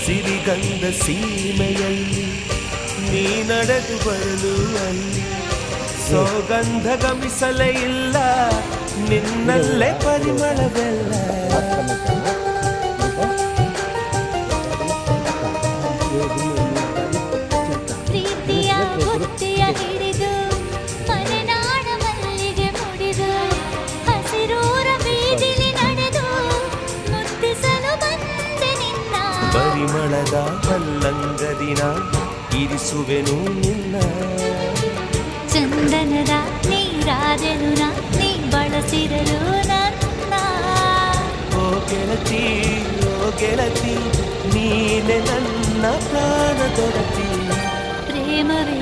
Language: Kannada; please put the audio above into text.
ಸಿರಿಗಂಧ ಸೀಮೆಯಲ್ಲಿ ನೀ ನಡೆದು ಬರಲು ಅಲ್ಲಿ ಸೌಗಂಧ ಗಮಿಸಲೇ ಇಲ್ಲ ನಿನ್ನಲ್ಲೇ ಪರಿಮಳವೆಲ್ಲ ಪ್ರೀತಿಯ ಬುತ್ತಿಯ ಹಿಡಿದು ಮಲೆನಾಡ ಮಲ್ಲಿಗೆ ಮುಡಿದು ಹಸಿರೂರ ಬೀದಿಲಿ ನಡೆದು ಮುತ್ತಿಸಲು ಬಂದೆ ನಿನ್ನ ಪರಿಮಳದ ಮಲ್ಲಂಗದಿನ ಇರಿಸುವೆನು ನಿನ್ನ ಚಂದನದ ನೀರಾದೆನು ನೀ ಬಳಸಿರಲು ನನ್ನ ಓ ಗೆಳತಿ ನೀನೆ ನನ್ನ ಪ್ರಾಣದೊಡತಿ ಪ್ರೇಮವೇ